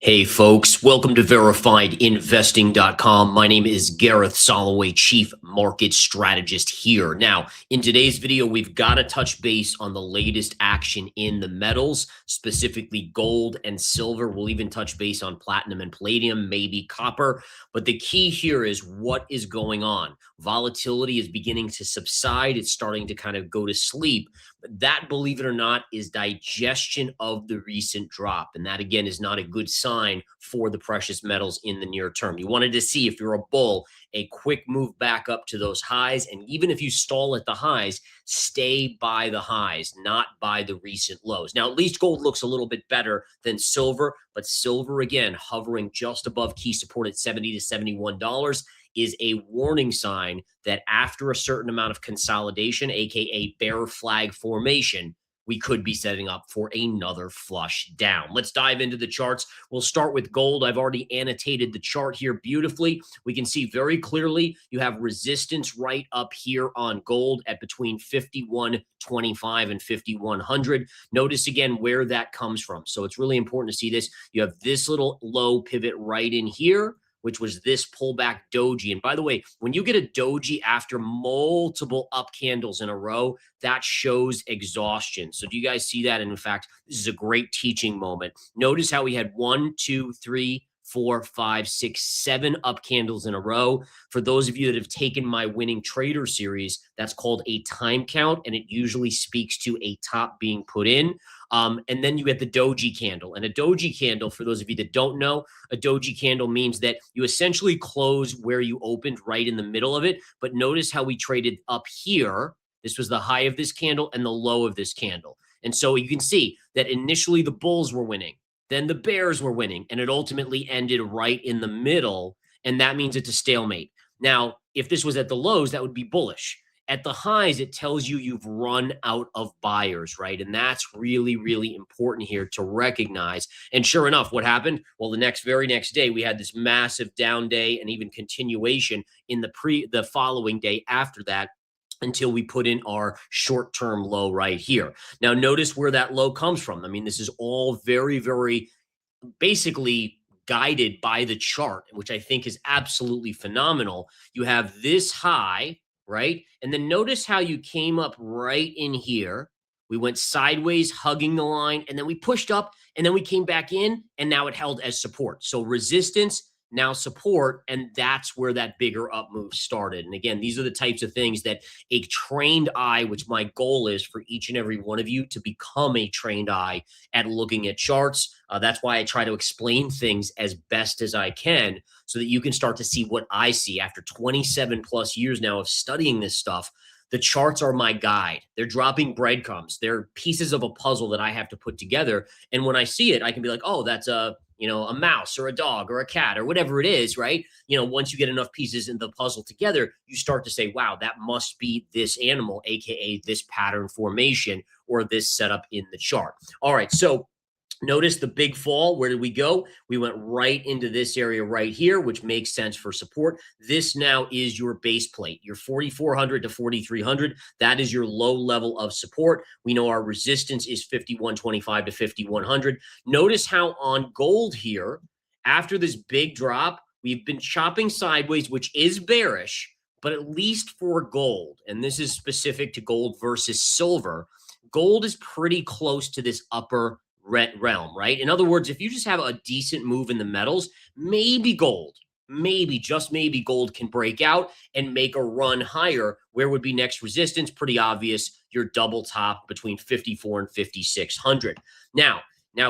Hey folks, welcome to verifiedinvesting.com. My name is Gareth Soloway, Chief Market Strategist here. Now, in today's video, we've got to touch base on the latest action in the metals, specifically gold and silver. We'll even touch base on platinum and palladium, maybe copper. But the key here is what is going on. Volatility is beginning to subside. It's starting to kind of go to sleep. But that, believe it or not, is digestion of the recent drop. And that, again, is not a good sign for the precious metals in the near term. You wanted to see, if you're a bull, a quick move back up to those highs. And even if you stall at the highs, stay by the highs, not by the recent lows. Now, at least gold looks a little bit better than silver, but silver, again, hovering just above key support at $70 to $71 is a warning sign that after a certain amount of consolidation, aka bear flag formation, we could be setting up for another flush down. Let's dive into the charts. We'll start with gold. I've already annotated the chart here beautifully. We can see very clearly you have resistance right up here on gold at between 51.25 and 5100. Notice again where that comes from. So it's really important to see this. You have this little low pivot right in here, which was this pullback doji. And by the way, when you get a doji after multiple up candles in a row, that shows exhaustion. So do you guys see that? And in fact, this is a great teaching moment. Notice how we had 1, 2, 3, 4, 5, 6, 7 up candles in a row. For those of you that have taken my Winning Trader series, that's called a time count, and it usually speaks to a top being put in. And then you get the doji candle. And a doji candle, for those of you that don't know, a doji candle means that you essentially close where you opened right in the middle of it. But notice how we traded up here. This was the high of this candle and the low of this candle. And so you can see that initially the bulls were winning. Then the bears were winning, and it ultimately ended right in the middle, and that means it's a stalemate. Now, if this was at the lows, that would be bullish. At the highs, it tells you you've run out of buyers, right? And that's really, really important here to recognize. And sure enough, what happened? Well, the very next day, we had this massive down day and even continuation in the following day after that, until we put in our short-term low right here. Now, notice where that low comes from. I mean, this is all very, very basically guided by the chart, which I think is absolutely phenomenal. You have this high, right? And then notice how you came up right in here. We went sideways, hugging the line, and then we pushed up, and then we came back in, and now it held as support. So resistance, now support, and that's where that bigger up move started. And again, these are the types of things that a trained eye, which my goal is for each and every one of you to become a trained eye at looking at charts. That's why I try to explain things as best as I can so that you can start to see what I see. After 27 plus years now of studying this stuff, the charts are my guide. They're dropping breadcrumbs. They're pieces of a puzzle that I have to put together. And when I see it, I can be like, oh, that's a mouse or a dog or a cat or whatever it is, right? Once you get enough pieces in the puzzle together, you start to say, wow, that must be this animal, AKA this pattern formation or this setup in the chart. All right. So notice the big fall. Where did we go? We went right into this area right here, which makes sense for support. This now is your base plate, your 4,400 to 4,300. That is your low level of support. We know our resistance is 51.25 to 5,100. Notice how on gold here, after this big drop, we've been chopping sideways, which is bearish, but at least for gold, and this is specific to gold versus silver, gold is pretty close to this upper realm, right? In other words, if you just have a decent move in the metals, maybe gold, just maybe gold can break out and make a run higher. Where would be next resistance? Pretty obvious, your double top between 54 and 5,600. Now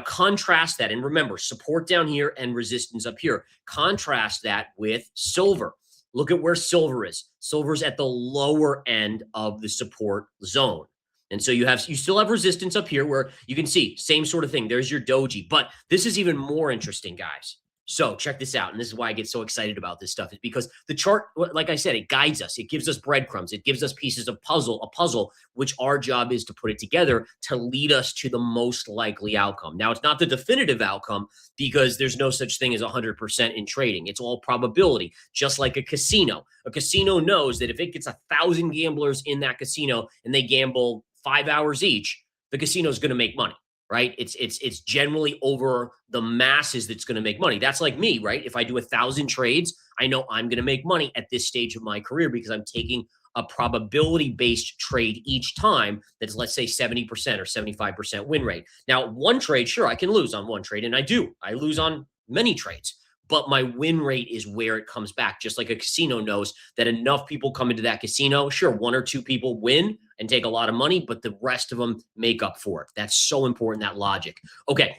contrast that, and remember, support down here and resistance up here. Contrast that with silver. Look at where silver is. Silver's at the lower end of the support zone. And so you still have resistance up here where you can see same sort of thing. There's your doji, but this is even more interesting, guys. So check this out. And this is why I get so excited about this stuff, is because the chart, like I said, it guides us. It gives us breadcrumbs. It gives us pieces of a puzzle, which our job is to put it together to lead us to the most likely outcome. Now, it's not the definitive outcome because there's no such thing as 100% in trading. It's all probability, just like a casino. A casino knows that if it gets 1,000 gamblers in that casino and they gamble 5 hours each, the casino is going to make money. right? It's generally over the masses that's going to make money. That's like me, right? If I do 1,000 trades, I know I'm going to make money at this stage of my career because I'm taking a probability-based trade each time that's, let's say, 70% or 75% win rate. Now, one trade, sure, I can lose on one trade, and I do. I lose on many trades, but my win rate is where it comes back. Just like a casino knows that enough people come into that casino, sure, one or two people win and take a lot of money, but the rest of them make up for it. That's so important, that logic. Okay,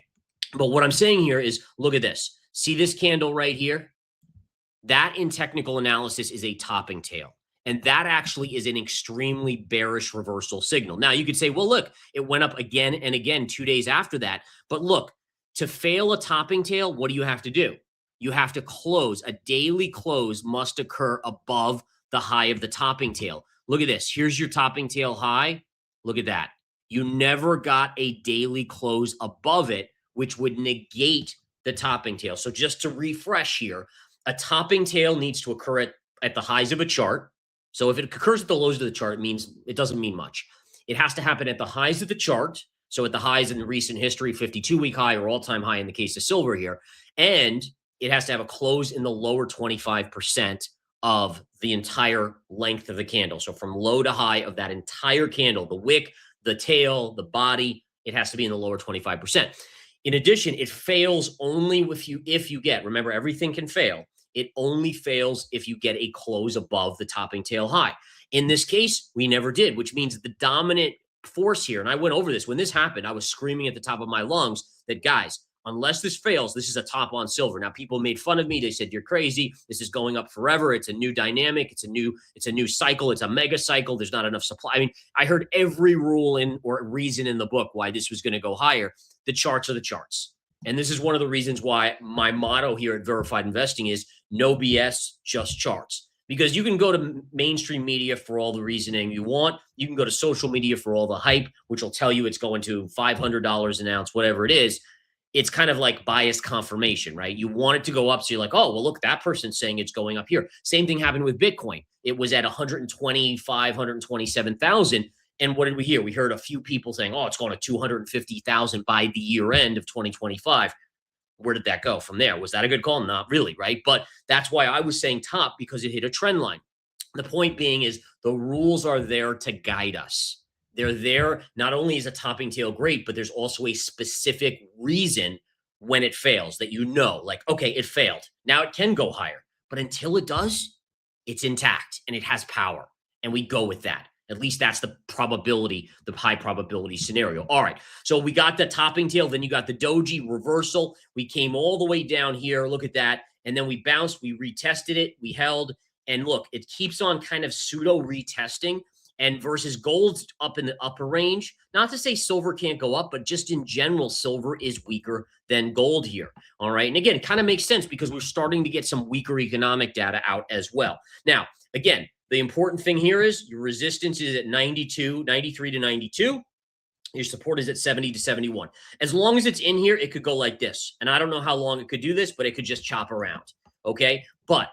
but what I'm saying here is, look at this. See this candle right here? That in technical analysis is a topping tail. And that actually is an extremely bearish reversal signal. Now, you could say, well, look, it went up again and again 2 days after that. But look, to fail a topping tail, what do you have to do? You have to close. A daily close must occur above the high of the topping tail. Look at this. Here's your topping tail high. Look at that. You never got a daily close above it, which would negate the topping tail. So just to refresh here, a topping tail needs to occur at the highs of a chart. So if it occurs at the lows of the chart, it doesn't mean much. It has to happen at the highs of the chart. So at the highs in recent history, 52-week high or all-time high in the case of silver here. And it has to have a close in the lower 25% of the entire length of the candle. So from low to high of that entire candle, the wick, the tail, the body, it has to be in the lower 25%. In addition, it fails only if you get, remember, everything can fail. It only fails if you get a close above the topping tail high. In this case, we never did, which means the dominant force here, and I went over this, when this happened, I was screaming at the top of my lungs that, guys, unless this fails, this is a top on silver. Now, people made fun of me. They said, you're crazy. This is going up forever. It's a new dynamic. It's a new cycle. It's a mega cycle. There's not enough supply. I mean, I heard every rule or reason in the book why this was going to go higher. The charts are the charts. And this is one of the reasons why my motto here at Verified Investing is no BS, just charts. Because you can go to mainstream media for all the reasoning you want. You can go to social media for all the hype, which will tell you it's going to $500 an ounce, whatever it is. It's kind of like biased confirmation, right? You want it to go up. So you're like, oh, well, look, that person's saying it's going up here. Same thing happened with Bitcoin. It was at 125, 127,000. And what did we hear? We heard a few people saying, oh, it's going to 250,000 by the year end of 2025. Where did that go from there? Was that a good call? Not really, right? But that's why I was saying top, because it hit a trend line. The point being is the rules are there to guide us. They're there. Not only is a topping tail great, but there's also a specific reason when it fails that you know, like, okay, it failed. Now it can go higher. But until it does, it's intact and it has power. And we go with that. At least that's the probability, the high probability scenario. All right. So we got the topping tail. Then you got the doji reversal. We came all the way down here. Look at that. And then we bounced. We retested it. We held. And look, it keeps on kind of pseudo retesting. And versus gold's up in the upper range. Not to say silver can't go up, but just in general, silver is weaker than gold here. All right. And again, it kind of makes sense because we're starting to get some weaker economic data out as well. Now, again, the important thing here is your resistance is at 93 to 92. Your support is at 70 to 71. As long as it's in here, it could go like this. And I don't know how long it could do this, but it could just chop around. Okay. But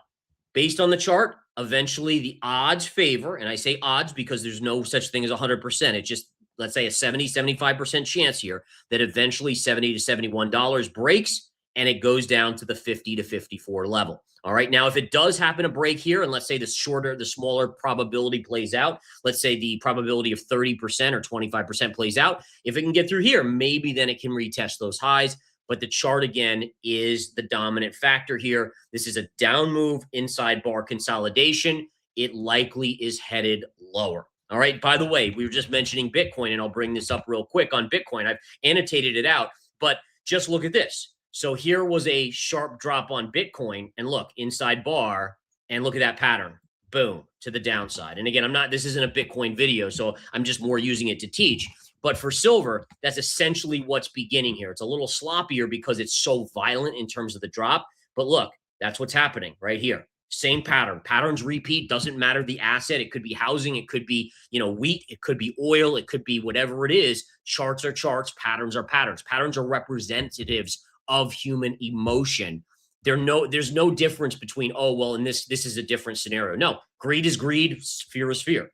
based on the chart, eventually the odds favor. And I say odds because there's no such thing as 100%. It's just, let's say, a 70, 75% chance here that eventually $70 to $71 breaks and it goes down to the 50 to 54 level. All right. Now, if it does happen to break here, and let's say the smaller probability plays out, let's say the probability of 30% or 25% plays out. If it can get through here, maybe then it can retest those highs. But the chart, again, is the dominant factor here. This is a down move, inside bar consolidation. It likely is headed lower. All right. By the way, we were just mentioning Bitcoin, and I'll bring this up real quick on Bitcoin. I've annotated it out, but just look at this. So here was a sharp drop on Bitcoin, and look, inside bar, and look at that pattern. Boom, to the downside. And again, this isn't a Bitcoin video, so I'm just more using it to teach. But for silver, that's essentially what's beginning here. It's a little sloppier because it's so violent in terms of the drop. But look, that's what's happening right here. Same pattern. Patterns repeat. Doesn't matter the asset. It could be housing. It could be, wheat. It could be oil. It could be whatever it is. Charts are charts. Patterns are patterns. Patterns are representatives of human emotion. There's no difference between, oh, well, in this is a different scenario. No, greed is greed. Fear is fear.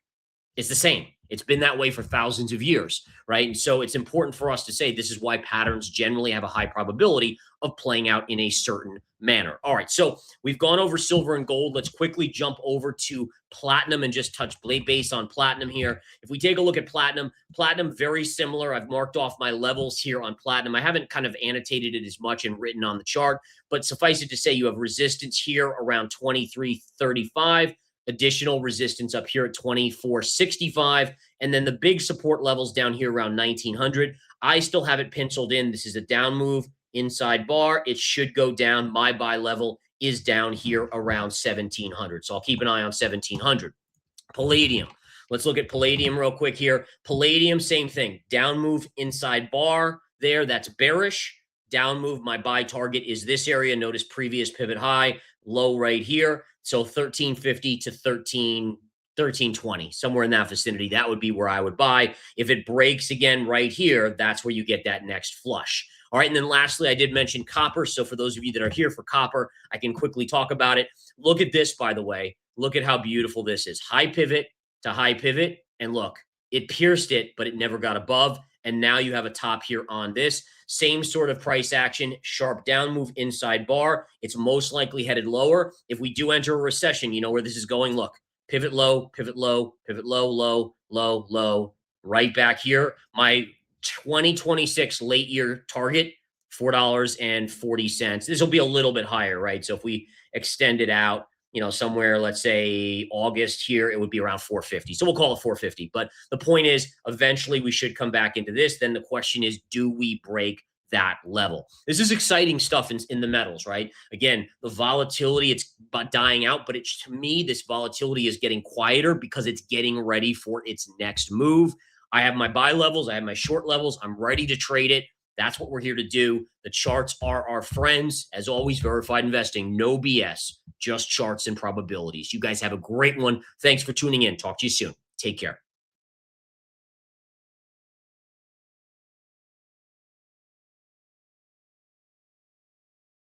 It's the same. It's been that way for thousands of years, right? And so it's important for us to say this is why patterns generally have a high probability of playing out in a certain manner. All right, so we've gone over silver and gold. Let's quickly jump over to platinum and just touch base on platinum here. If we take a look at platinum, very similar. I've marked off my levels here on platinum. I haven't kind of annotated it as much and written on the chart, but suffice it to say you have resistance here around 23.35. Additional resistance up here at 24.65, and then the big support levels down here around 1900. I still have it penciled in. This is a down move inside bar. It should go down. My buy level is down here around 1700. So I'll keep an eye on 1700. Palladium. Let's look at palladium real quick here. Palladium, same thing. Down move inside bar there. That's bearish. Down move. My buy target is this area. Notice previous pivot high, low right here. So 1350 to 1320, somewhere in that vicinity. That would be where I would buy. If it breaks again right here, that's where you get that next flush. All right. And then lastly, I did mention copper. So for those of you that are here for copper, I can quickly talk about it. Look at this, by the way. Look at how beautiful this is. High pivot to high pivot. And look, it pierced it, but it never got above. And now you have a top here on this. Same sort of price action, sharp down move inside bar. It's most likely headed lower. If we do enter a recession, you know where this is going. Look, pivot low, pivot low, pivot low, low, low, low, right back here. My 2026 late year target, $4.40. This will be a little bit higher, right? So if we extend it out, you know, somewhere, let's say August here, it would be around 450. So we'll call it 450. But the point is, eventually we should come back into this. Then the question is, do we break that level? This is exciting stuff in the metals, right? Again, the volatility, it's dying out, but to me, this volatility is getting quieter because it's getting ready for its next move. I have my buy levels. I have my short levels. I'm ready to trade it. That's what we're here to do. The charts are our friends. As always, verified investing, no BS, just charts and probabilities. You guys have a great one. Thanks for tuning in. Talk to you soon. Take care.